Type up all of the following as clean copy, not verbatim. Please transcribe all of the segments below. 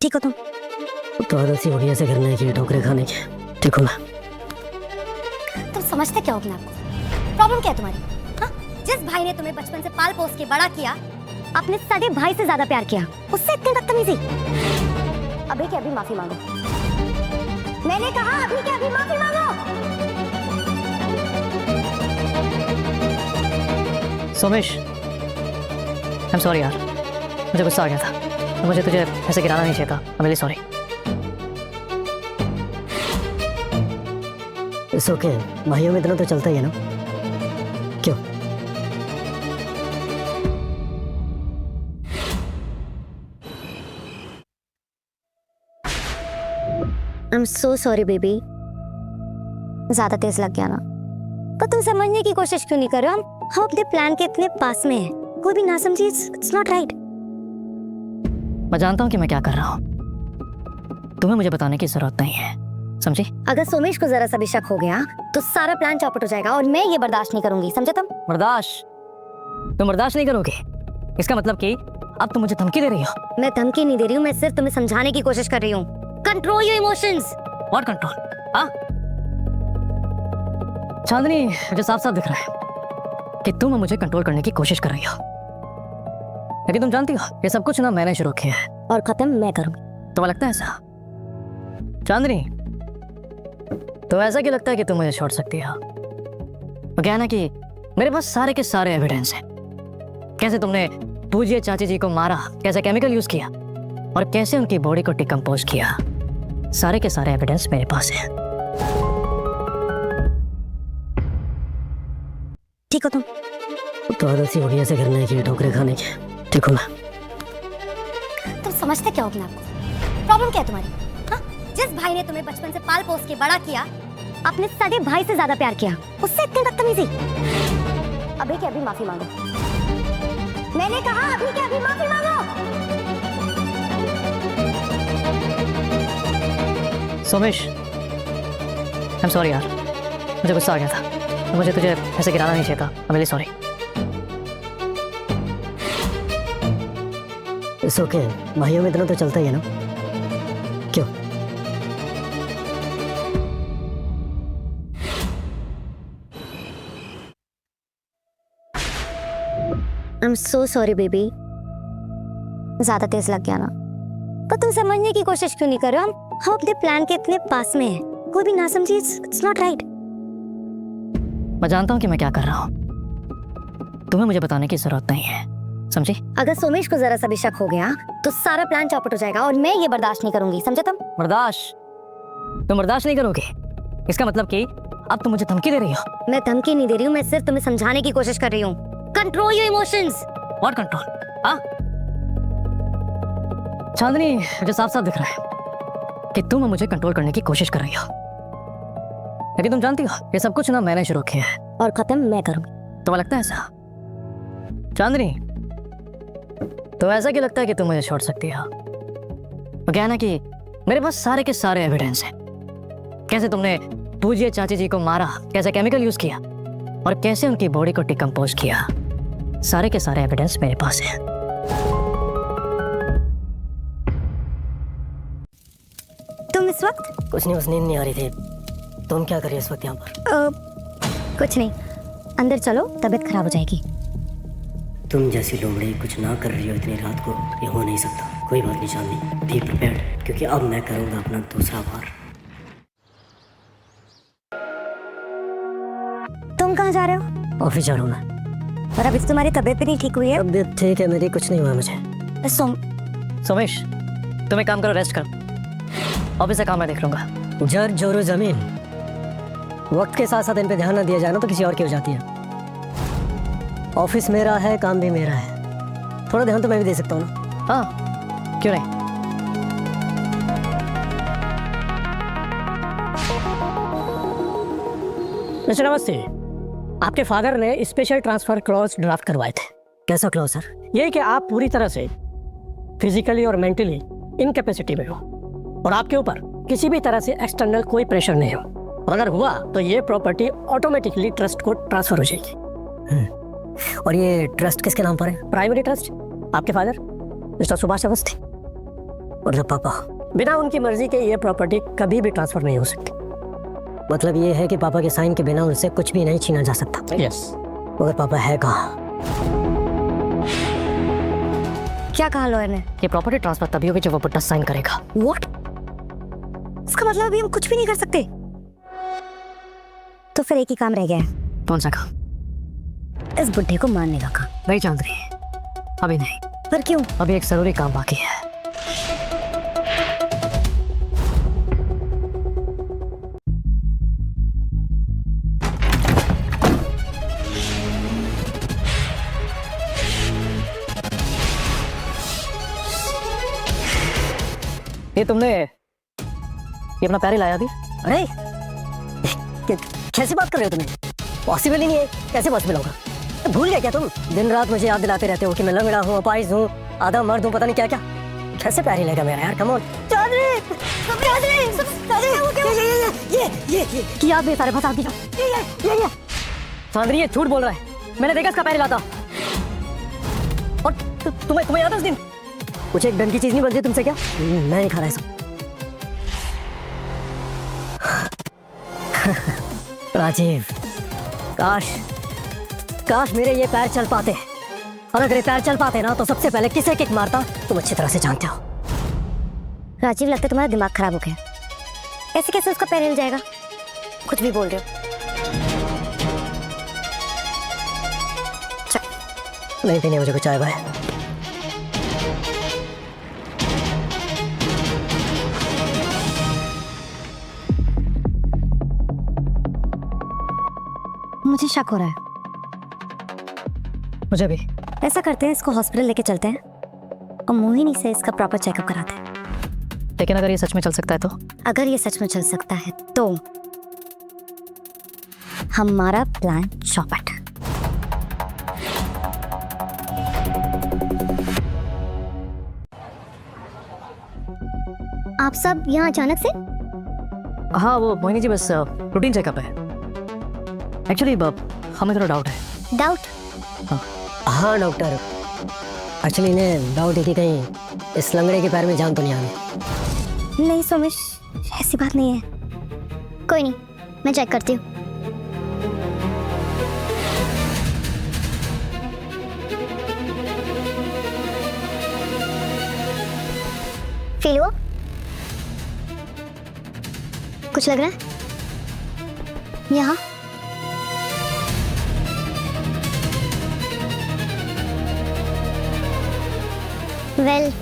ठीक हो तुम? तो आदत सी बढ़िया से करने की, ठोकरे खाने की। ठीक हूँ मैं। तुम समझते क्या हो अपने आप को? प्रॉब्लम क्या है तुम्हारी? हाँ? जिस भाई ने तुम्हें बचपन से पाल पोस के बड़ा किया, अपने सगे भाई से ज्यादा प्यार किया, उससे इतनी बदतमीजी? अभी के अभी माफी मांगो। मैंने कहा अभी के अभी माफी मांगो। सोमेश, आई एम सॉरी यार, मुझे गुस्सा आ गया था। तो मुझे तुझे ऐसे गिराना नहीं चाहिए था। I am really sorry. It's okay, भाइयों में इतना तो चलता ही है ना। क्यों? I am so sorry baby, ज्यादा तेज लग गया ना। पर तुम समझने की कोशिश क्यों नहीं कर रहे हो? हम अपने प्लान के इतने पास में हैं, कोई भी ना समझे, इट्स नॉट राइट। मैं जानता हूँ कि मैं क्या कर रहा हूँ, तुम्हें मुझे बताने की जरूरत नहीं है, समझी? अगर सोमेश को जरा सा भी शक हो गया तो सारा प्लान चौपट हो जाएगा और मैं ये बर्दाश्त नहीं करूंगी, समझे तुम? तुम बर्दाश्त नहीं करोगे? इसका मतलब कि अब तुम मुझे धमकी दे रही हो? मैं धमकी नहीं दे रही हूँ, मैं सिर्फ तुम्हें समझाने की कोशिश कर रही हूँ। Control your emotions. What control? हाँ चांदनी, मुझे साफ साफ दिख रहा है कि तुम मुझे कंट्रोल करने की कोशिश कर रही हो, लेकिन तुम जानती हो ये सब कुछ ना मैंने शुरू किया है और खत्म मैं करूंगी। तुम्हें लगता है ऐसा? चांदनी, तो ऐसा क्यों लगता है कि तुम मुझे छोड़ सकती हो? वो क्या है ना कि मेरे पास सारे के सारे एविडेंस हैं। कैसे तुमने पूजिए चाची जी को मारा, कैसे केमिकल यूज किया और कैसे उनकी बॉडी को डिकम्पोज किया, सारे के सारे एविडेंस मेरे पास है। ठीक हो तुम? तो आदत सी बढ़िया से करने की, ठोकरे खाने की। ठीक हूँ मैं। तुम समझते क्या हो अपने आप को? प्रॉब्लम क्या है तुम्हारी? हाँ? जिस भाई ने तुम्हें बचपन से पाल पोस के बड़ा किया, अपने सगे भाई से ज्यादा प्यार किया, उससे इतनी बदतमीजी? अभी के अभी माफी मांगो। मैंने कहा अभी के अभी माफी मांगो। सोमेश, आई एम सॉरी यार, मुझे गुस्सा आ गया था। तो मुझे तुझे ऐसे गिराना नहीं चाहिए था। I am really sorry. It's okay, भाइयों में इतना तो चलता ही है ना। क्यों? I am so sorry baby, ज्यादा तेज लग गया ना। पर तुम समझने की कोशिश क्यों नहीं कर रहे हो? हम अपने प्लान के इतने पास में हैं, कोई भी ना समझे, इट्स नॉट राइट। मैं जानता हूँ कि मैं क्या कर रहा हूँ, तुम्हें मुझे बताने की जरूरत नहीं है, समझी? अगर सोमेश को जरा सा भी शक हो गया तो सारा प्लान चौपट हो जाएगा और मैं ये बर्दाश्त नहीं करूंगी, समझे तुम? तुम बर्दाश्त नहीं करोगे? इसका मतलब कि अब तुम मुझे धमकी दे रही हो? मैं धमकी नहीं दे रही हूँ, मैं सिर्फ तुम्हें समझाने की कोशिश कर रही हूँ। Control your emotions. What control? हाँ चांदनी, मुझे साफ साफ दिख रहा है कि तुम मुझे कंट्रोल करने की कोशिश कर रही हो, लेकिन तुम जानती हो ये सब कुछ ना मैंने शुरू किया है और खत्म मैं करूंगी। तुम्हें लगता है ऐसा? चांदनी, तो ऐसा क्यों लगता है कि तुम मुझे छोड़ सकती हो? वो क्या है ना कि मेरे पास सारे के सारे एविडेंस हैं। कैसे तुमने पूजिए चाची जी को मारा, कैसे केमिकल यूज किया और कैसे उनकी बॉडी को डिकम्पोज किया, सारे के सारे एविडेंस मेरे पास है। तुम इस वक्त? कुछ नहीं, बस नींद नहीं आ रही थी। तुम क्या कर रही हो इस वक्त यहाँ पर? कुछ नहीं, अंदर चलो, तबीयत खराब हो जाएगी। तुम जैसी लोमड़ी कुछ ना कर रही हो इतनी रात को, ये हो नहीं सकता। कोई बात नहीं चांदनी, बी प्रिपेयर्ड, क्योंकि अब मैं करूंगा अपना दूसरा वार। तुम कहाँ जा रहे हो? ऑफिस जा रहा हूँ मैं। और अभी तो तुम्हारी तबीयत भी नहीं ठीक हुई है। तबीयत ठीक है मेरी, कुछ नहीं हुआ मुझे। सोमेश, तुम एक काम करो, रेस्ट करो, ऑफिस से काम मैं देख लूंगा। जर जोरो जमीन, वक्त के साथ साथ इन पे ध्यान ना दिया जाए ना तो किसी और की हो जाती है। ऑफिस मेरा है, काम भी मेरा है, थोड़ा ध्यान तो मैं भी दे सकता हूँ ना। हाँ क्यों नहीं। मिस्टर नमस्ते, आपके फादर ने स्पेशल ट्रांसफर क्लॉज ड्राफ्ट करवाए थे। कैसा क्लॉज सर? ये कि आप पूरी तरह से फिजिकली और मेंटली इनकैपेसिटी में हो और आपके ऊपर किसी भी तरह से एक्सटर्नल कोई प्रेशर नहीं हो, और अगर हुआ तो ये प्रॉपर्टी ऑटोमेटिकली ट्रस्ट को ट्रांसफर हो जाएगी। और ये ट्रस्ट किसके नाम पर है? प्राइमरी ट्रस्ट, आपके फादर मिस्टर सुभाष अवस्थी। और जब पापा, बिना उनकी मर्जी के ये प्रॉपर्टी कभी भी ट्रांसफर नहीं हो सकती। मतलब ये है कि पापा के साइन के बिना उनसे कुछ भी नहीं छीना जा सकता। यस। मगर पापा है कहाँ? क्या कहा लॉयर ने? ये प्रॉपर्टी ट्रांसफर तभी होगी जब वो पुट्टा साइन करेगा। व्हाट? इसका मतलब अभी हम कुछ भी नहीं कर सकते। तो फिर एक ही काम रह गया है। कौन सा काम? इस बुड्ढे को मारने का काम। नहीं चांदनी, अभी नहीं। पर क्यों? अभी एक जरूरी काम बाकी है। ये तुमने ये अपना पैर ही लाया थी? अरे कैसे बात कर रहे हो तुम्हें? पॉसिबल ही नहीं है। कैसे पॉसिबल होगा? भूल गए क्या तुम? दिन रात मुझे याद दिलाते रहते हो कि मैं लंगड़ा हूँ, अपाहिज हूँ, आधा मर्द हूँ, पता नहीं क्या क्या। कैसे पैर ही लेगा मेरा यार? Come on. ये आप सारे फंसा दी। ये चांदनी ये झूठ बोल रहा है। मैंने देखा इसका पैर हिला था। और तुम्हें याद है उस दिन? कुछ एक डन की चीज नहीं बनती तुमसे क्या? मैं नहीं खा रहा है सब। राजीव, काश मेरे ये पैर चल पाते। और अगर ये पैर चल पाते ना तो सबसे पहले किसे किक मारता तुम अच्छी तरह से जानते हो। राजीव, लगता है तुम्हारा दिमाग खराब हो गया। ऐसे कैसे उसका पैर हिल जाएगा? कुछ भी बोल रहे हो। नहीं पीने मुझे कुछ चाय भाई। मुझे शक हो रहा है। मुझे भी। ऐसा करते हैं, इसको हॉस्पिटल लेके चलते हैं और मोहिनी से इसका प्रॉपर चेकअप कराते हैं। लेकिन अगर ये सच में चल सकता है तो? अगर ये सच में चल सकता है तो हमारा प्लान चौपट। आप सब यहाँ अचानक से? हाँ वो मोहिनी जी बस रूटीन चेकअप है। एक्चुअली हमें थोड़ा डाउट है। डाउट? हाँ डॉक्टर, एक्चुअली इन्हें डाउट है कि कहीं इस लंगड़े के पैर में जान तो नहीं आ गई। नहीं सोमेश, ऐसी बात नहीं है। कोई नहीं, मैं चेक करती हूँ। फील हुआ? कुछ लग रहा है यहाँ? वेल,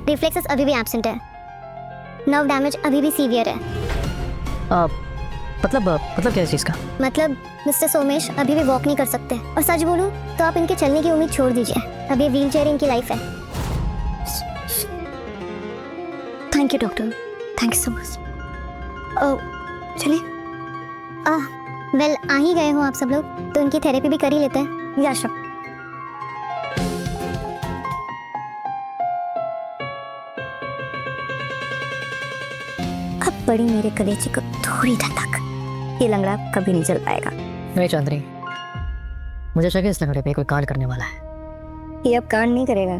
रिफ्लेक्सेस अभी भी एब्सेंट है। नर्व डैमेज अभी भी सीवियर है। मतलब क्या है इस चीज़ का? मतलब मिस्टर सोमेश अभी भी वॉक नहीं कर सकते। और सच बोलूं तो आप इनके चलने की उम्मीद छोड़ दीजिए। अभी व्हील चेयर इनकी लाइफ है। Thank you doctor, thank you so much. चलिए। वेल, आ ही गए हो आप सब लोग तो इनकी थेरेपी भी कर ही लेते हैं। या श्योर। अब बड़ी मेरे कलेजे को थोड़ी ठंडक। ये लंगड़ा कभी नहीं चल पाएगा। नहीं चांदनी, मुझे शक है इस लंगड़े पे कोई कांड करने वाला है। ये अब कांड नहीं करेगा।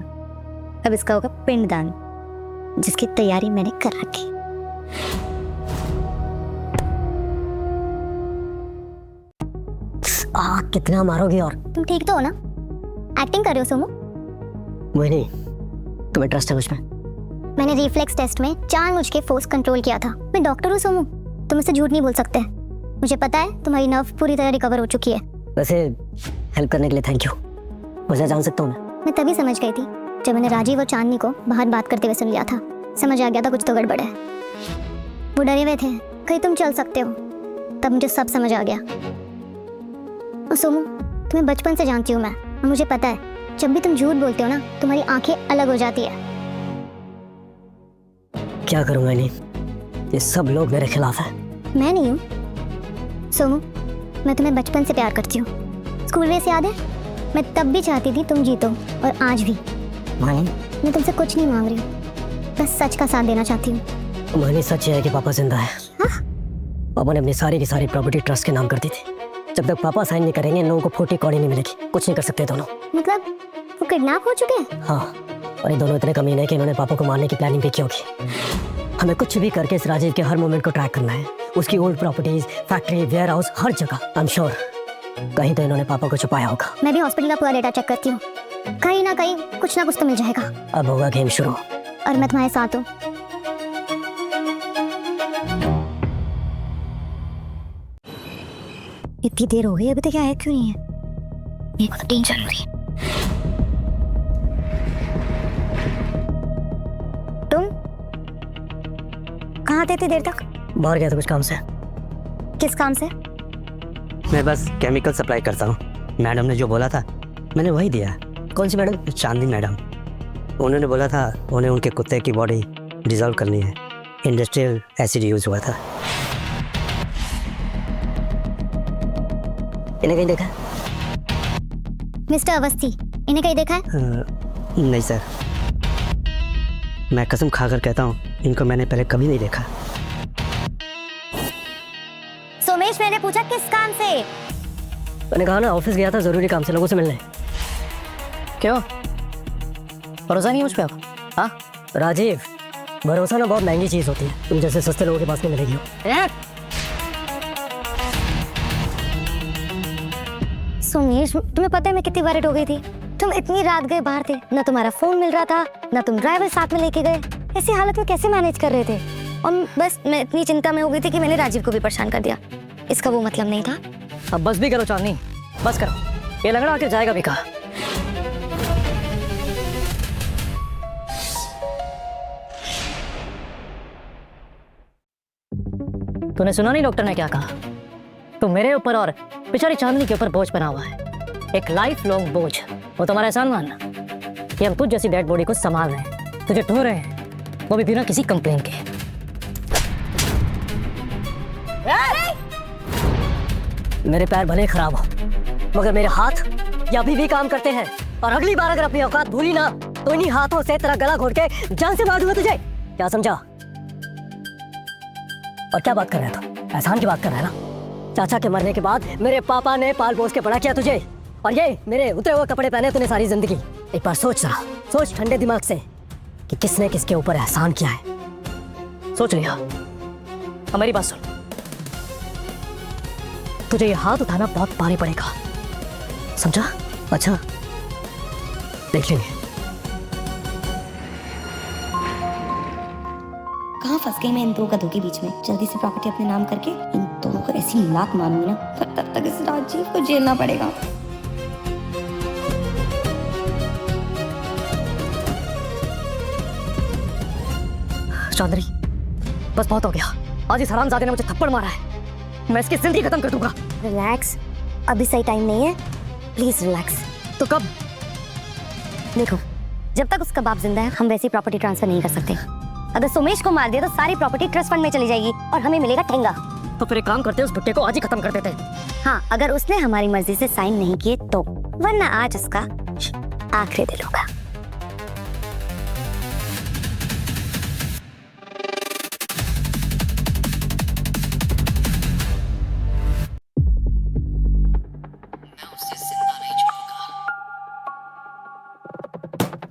अब इसका होगा पिंडदान, जिसकी तैयारी मैंने कर रखी। कितना मारोगे? और तुम ठीक तो हो ना? एक्टिंग कर रहे हो सोमू? मोहिनी, तुम्हें ट्रस्ट है मुझ में? मैंने रिफ्लेक्स टेस्ट में जानबूझ के फोर्स कंट्रोल किया था। मैं डॉक्टर हूँ सोमू, तुम मुझसे झूठ नहीं बोल सकते। मुझे पता है तुम्हारी नर्व पूरी तरह रिकवर हो चुकी है। वैसे हेल्प करने के लिए थैंक यू। मुझे जान सकता हूँ मैं तभी समझ गई थी जब मैंने राजीव और चांदनी को बाहर बात करते हुए सुन लिया था। समझ आ गया था कुछ तो गड़बड़ है। वो डरे हुए थे कहीं तुम चल सकते हो, तब मुझे सब समझ आ गया। और सोमू, तुम्हें बचपन से जानती हूँ मैं, और मुझे पता है जब भी तुम झूठ बोलते हो ना तुम्हारी आंखें अलग हो जाती है। क्या करूँ मैंने? ये सब लोग मेरे खिलाफ है। मैं नहीं हूँ सोमू, मैं तुम्हें बचपन से प्यार करती हूँ। स्कूल डेज याद है? मैं तब भी चाहती थी तुम जीतो और आज भी। मैं तुमसे कुछ नहीं मांग रही हूँ, बस सच का साथ देना चाहती हूँ। मानी सच है कि पापा जिंदा है। पापा ने अपनी सारी की सारी प्रॉपर्टी ट्रस्ट के नाम कर दी थी। जब तक पापा साइन नहीं करेंगे इन लोगों को 40 कौड़ी नहीं मिलेगी। कुछ नहीं कर सकते दोनों। मतलब वो किडनैप हो चुके हैं? हाँ, और ये दोनों इतने कमीने हैं कि इन्होंने पापा को मारने की प्लानिंग भी की होगी। हमें कुछ भी करके इस राजीव के हर मोमेंट को ट्रैक करना है, उसकी old properties, factory, warehouse, हर जगह। आई एम श्योर कहीं तो इन्होंने पापा को छुपाया होगा। मैं भी हॉस्पिटल का पूरा डेटा चेक करती हूँ, कहीं ना कुछ ना कुछ तो मिल जाएगा। अब होगा गेम शुरू। और मैं तुम्हारे साथ हूँ। इतनी देर हो गई, अभी तक आया क्यों नहीं है? मेरे को तो टेंशन हो रही है। तुम कहाँ थे इतनी देर तक? बाहर गया था कुछ काम से। किस काम से? मैं बस केमिकल सप्लाई करता हूँ। मैडम ने जो बोला था मैंने वही दिया। कौन सी मैडम? चांदनी मैडम। उन्होंने बोला था उन्हें उनके कुत्ते की बॉडी डिजॉल्व करनी है। इंडस्ट्रियल एसिड यूज हुआ था। इन्हें कहीं देखा? मिस्टर अवस्थी, इन्हें कहीं देखा है? नहीं सर, मैं कसम खाकर कहता हूँ इनको मैंने पहले कभी नहीं देखा। सोमेश, मैंने पूछा किस काम से? मैंने कहा ना, ऑफिस गया था जरूरी काम से, लोगों से मिलने। क्यों, भरोसा नहीं है मुझ पे अब? हाँ राजीव, भरोसा ना बहुत महंगी चीज होती है, तुम जैसे सस्ते लोगों के पास नहीं मिलेगी। सोमेश, तुम्हें पता है मैं कितनी वरिड हो गई थी? तुम इतनी रात गए बाहर थे, ना तुम्हारा फोन मिल रहा था, ना तुम ड्राइवर साथ में लेके गए। ऐसी हालत में कैसे मैनेज कर रहे थे? और बस मैं इतनी चिंता में हो गई थी कि मैंने राजीव को भी परेशान कर दिया। इसका वो मतलब नहीं था। अब बस भी करो चांदनी, बस करो, ये लंगड़ा आके जाएगा भी कहाँ। तूने सुना नहीं डॉक्टर ने क्या कहा? तो मेरे ऊपर और बेचारी चांदनी के ऊपर बोझ बना हुआ है, एक लाइफ लॉन्ग बोझ। वो तुम्हारा एहसान मानना कि हम तुझ जैसी डेड बॉडी को संभाल रहे हैं, तुझे ढो रहे हैं, वो भी बिना किसी कंप्लेन के। मेरे पैर भले खराब हो, मगर मेरे हाथ या भी काम करते हैं। और अगली बार अगर अपनी औकात भूली ना, तो इन्हीं हाथों से तेरा गला घोट के जान से मार दूंगा तुझे। क्या समझा? और क्या बात कर रहा है तू? एहसान की बात कर रहा है ना? चाचा के मरने के बाद मेरे पापा ने पाल पोस के बड़ा किया तुझे, और ये मेरे उतरे हुए कपड़े पहने तूने सारी जिंदगी। एक बार सोच रहा, सोच ठंडे दिमाग से कि किसने किसके ऊपर एहसान किया है। सोच लिया? अब मेरी बात सुन, तुझे ये हाथ उठाना बहुत भारी पड़ेगा, समझा? अच्छा, देख लेंगे। कहाँ फंस गई मैं इन दो गधों के बीच में। जल्दी से प्रॉपर्टी अपने नाम करके इन दोनों को ऐसी लात मारूंगी ना, पर तब तक इस राजीव को झेलना पड़ेगा। चांदनी, बस बहुत हो गया। आज इस हरामजादे ने मुझे थप्पड़ मारा है, मैं इसकी जिंदगी खत्म कर दूंगा। रिलैक्स, अभी सही टाइम नहीं है, प्लीज रिलैक्स। तो कब? देखो, जब तक उसका बाप जिंदा है हम वैसी प्रॉपर्टी ट्रांसफर नहीं कर सकते। अगर सोमेश को मार दिया तो सारी प्रॉपर्टी ट्रस्ट फंड में चली जाएगी और हमें मिलेगा ठेंगा। तो फिर एक काम करते, उस भुट्टे को आज ही खत्म कर देते। हाँ, अगर उसने हमारी मर्जी से साइन नहीं किए तो, वरना आज उसका आखिरी दिन होगा।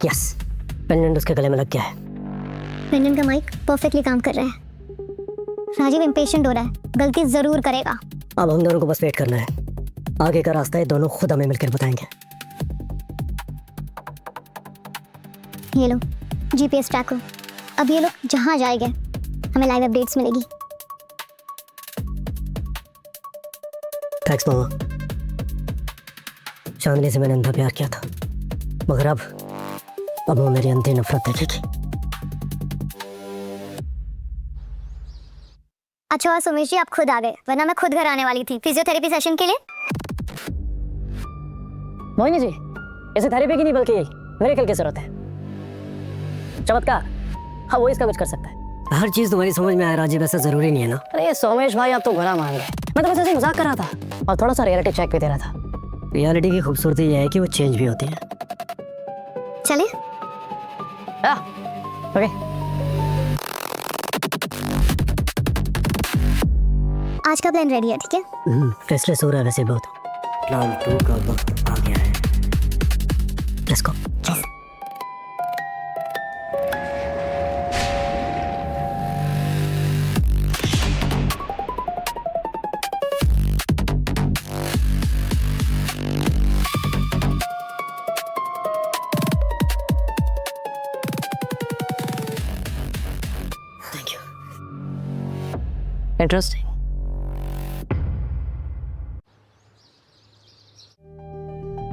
यस, पेंडेंट उसके गले में लग गया है। पेंडेंट का माइक परफेक्टली काम कर रहा है। राजीव इम्पेशेंट हो रहा है, गलती जरूर करेगा। अब हम दोनों को बस वेट करना है, आगे का रास्ता ये दोनों खुद हमें मिलकर बताएंगे। ये लो जीपीएस ट्रैक हो, अब ये लोग जहाँ जाएंगे हमें लाइव अपडेट्स मिलेगी। थैंक्स मामा। चांदनी से मैंने अंधा प्यार किया था, मगर अब वो मेरी अंधी नफरत देखेगी। अच्छा सोमेश जी, आप खुद आ गए, वरना मैं खुद घर आने वाली थी फिजियोथेरेपी सेशन के लिए। मोहिनी जी, इसे थेरेपी की नहीं बल्कि मेरेकल की जरूरत है। चमत्कार, हाँ वो इसका कुछ कर सकता है। हर चीज तुम्हारी समझ में आए राजीव, ऐसा जरूरी नहीं है ना। अरे सोमेश भाई, आप तो गुनाह मान गए। मैं तो बस ऐसे मजाक कर रहा था और थोड़ा सा रियलिटी चेक भी दे रहा था। रियलिटी की खूबसूरती यह है कि वो चेंज भी होती है। चले? ओके। आज का प्लान रेडी है, ठीक है? फ्रेशनेस हो रहा है वैसे बहुत। प्लान 2 का वक्त आ गया है। Let's go. इंटरेस्टिंग।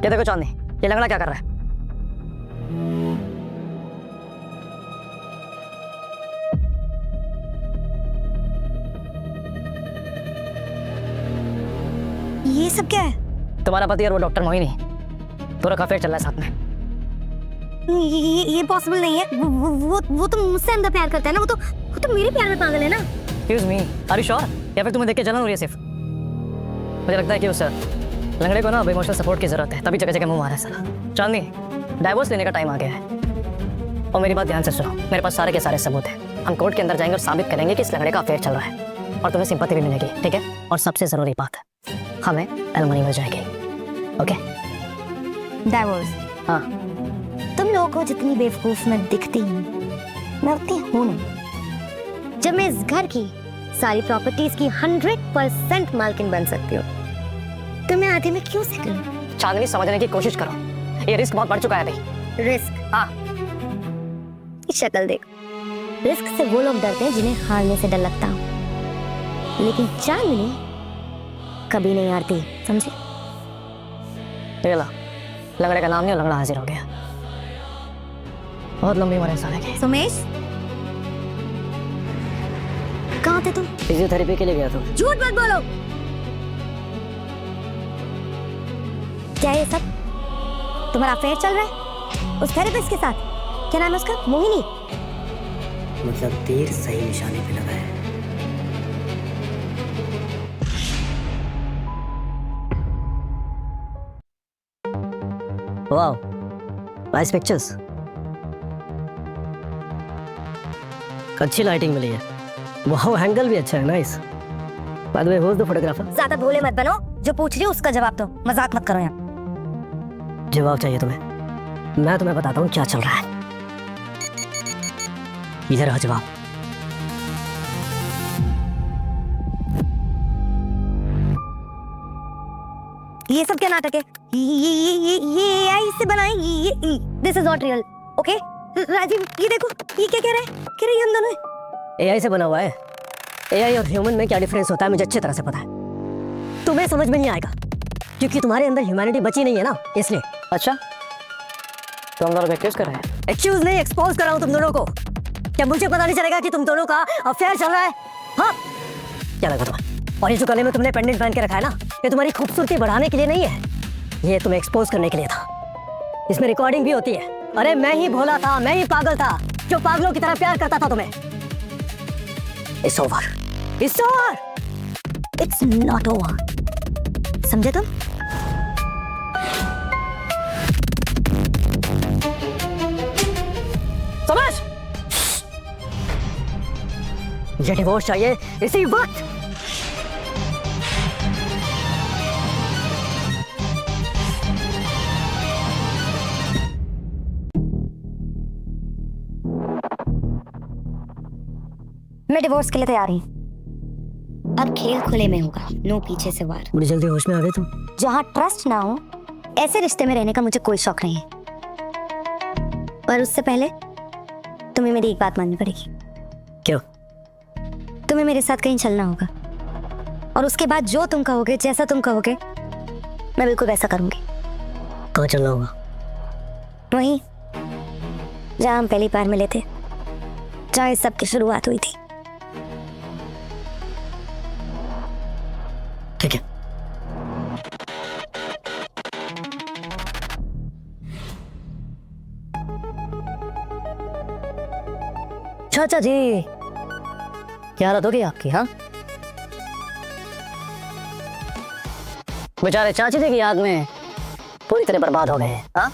ये देखो चांदनी, ये लंगड़ा क्या कर रहा है? ये सब क्या है? तुम्हारा पति और वो डॉक्टर मोहिनी, पूरा अफेयर चल रहा है साथ में। ये पॉसिबल नहीं है। वो तो मुझसे अंदर प्यार करता है ना। वो तो मेरे प्यार में पागल है ना। Excuse me, are you sure? या फिर तुम्हें देख के जलन हो रही है सिर्फ? मुझे लगता है कि उस लंगड़े को ना अब इमोशनल सपोर्ट की जरूरत है, तभी जगह जगह मुंह मारा है साला। चांदनी, डाइवोर्स लेने का टाइम आ गया है। और मेरी बात ध्यान से सुनो, मेरे पास सारे के सारे सबूत हैं। हम कोर्ट के अंदर जाएंगे और साबित करेंगे कि इस लंगड़े का अफेयर चल रहा है, और तुम्हें सिंपैथी भी मिलेगी, ठीक है? और सबसे जरूरी बात, हमें एलिमनी मिल जाएगी। ओके? डाइवोर्स? हाँ। तुम लोगों को जितनी बेवकूफ मैं दिखती हूँ, मैं उतनी हूँ नहीं। जब मैं इस घर की सारी प्रॉपर्टीज की 100% मालकिन बन सकती हूँ, तो मैं आधे में क्यों से करूँ? चांदनी, समझने की कोशिश करो, ये रिस्क बहुत बढ़ चुका है अभी। रिस्क? हाँ। शक्ल देख। रिस्क से वो लोग डरते हैं जिन्हें हारने से डर लगता हो, लेकिन चांदनी कभी नहीं हारती, समझे? ये ला, लंगड़े का नाम नहीं, लंगड़ा हाजिर हो गया। बहुत लंबी उम्र है साले की। सुमेश, कहाँ थे तुम? फिजियोथेरेपी के लिए गया था। झूठ मत बोलो। क्या ये सब तुम्हारा अफेयर चल रहा है उस थेरेपिस्ट के साथ? क्या नाम है उसका? मोहिनी? मतलब तीर सही निशाने पे लगा है। Wow, nice pictures. अच्छी लाइटिंग मिली है। वाओ, एंगल भी अच्छा है, nice. By the way, who is the photographer? ज्यादा भोले मत बनो, जो पूछ रही हो उसका जवाब दो, मजाक मत करो यहाँ। जवाब चाहिए तुम्हें? मैं तुम्हें बताता हूँ क्या चल रहा है। इधर आओ, जवाब। ये सब क्या नाटक है? ये AI से बनाए, ये this is not real. Okay Rajiv, ये देखो, ये क्या कह रहा है? कह रही है हम दोनों AI से बना हुआ है। AI और ह्यूमन में क्या डिफरेंस होता है मुझे अच्छी तरह से पता है। तुम्हें समझ में नहीं आएगा क्योंकि तुम्हारे अंदर ह्यूमैनिटी बची नहीं है ना, इसलिए। अच्छा, तो हम दोनों को एक्यूज कर रहे हैं? एक्यूज नहीं, एक्सपोज कर रहा हूँ तुम दोनों को। क्या मुझे पता नहीं चलेगा कि तुम दोनों का अफेयर चल रहा है? हाँ, क्या लगा तुम्हें? और ये जो गले में तुमने पेंडेंट पहन के रखा है ना, ये तुम्हारी खूबसूरती बढ़ाने के लिए नहीं है, ये तुम्हें एक्सपोज करने के लिए था। इसमें रिकॉर्डिंग भी होती है। अरे मैं ही भोला था, मैं ही पागल था जो पागलों की तरह प्यार करता था तुम्हें। It's over, it's over, it's not over, समझे तुम? समझ? ये डिवोर्स चाहिए इसी वक्त। मैं डिवोर्स के लिए तैयार हूँ। अब खेल खुले में होगा, नो पीछे से वार। बड़ी जल्दी होश में आ गए तुम। जहाँ ट्रस्ट ना हो, ऐसे रिश्ते में रहने का मुझे कोई शौक नहीं है। पर उससे पहले तुम्हें मेरी एक बात माननी पड़ेगी। क्यों? तुम्हें मेरे साथ कहीं चलना होगा, और उसके बाद जो तुम कहोगे, जैसा तुम कहोगे, मैं बिल्कुल वैसा करूंगी। कहाँ चलना होगा? वहीं जहाँ हम पहली बार मिले थे, जहाँ इस सब की शुरुआत हुई थी। ठीक है। चाचा जी, क्या हालत होगी आपकी? हाँ, बेचारे चाची जी की याद में पूरी तरह बर्बाद हो गए हैं। हाँ,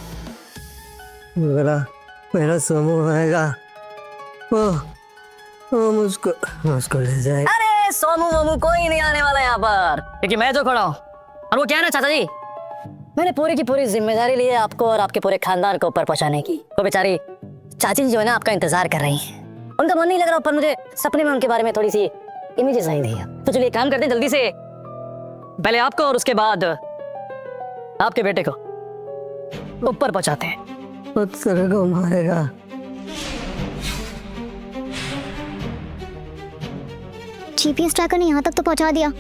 मेरा समूह आएगा, वो मुझको ले जाएगा। अरे सोमू वोमू कोई नहीं आने वाला यहाँ पर, क्योंकि मैं जो खड़ा हूँ। और वो क्या है ना चाचा जी, मैंने पूरी की पूरी जिम्मेदारी ली है आपको और आपके पूरे खानदान को ऊपर पहुंचाने की। वो बेचारी चाची जी जो है ना, आपका इंतजार कर रही हैं। उनका मन नहीं लग रहा, पर मुझे सपने में उनके बारे में थोड़ी सी इमेजेस आई थी। तो चलिए काम करते हैं जल्दी से, पहले आपको और उसके बाद आपके बेटे को ऊपर पहुंचाते हैं। पत्थर को मारेगा। जीपीएस ट्रैकर ने यहाँ तक तो पहुँचा दिया।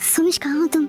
सुमिश कहाँ हो तुम?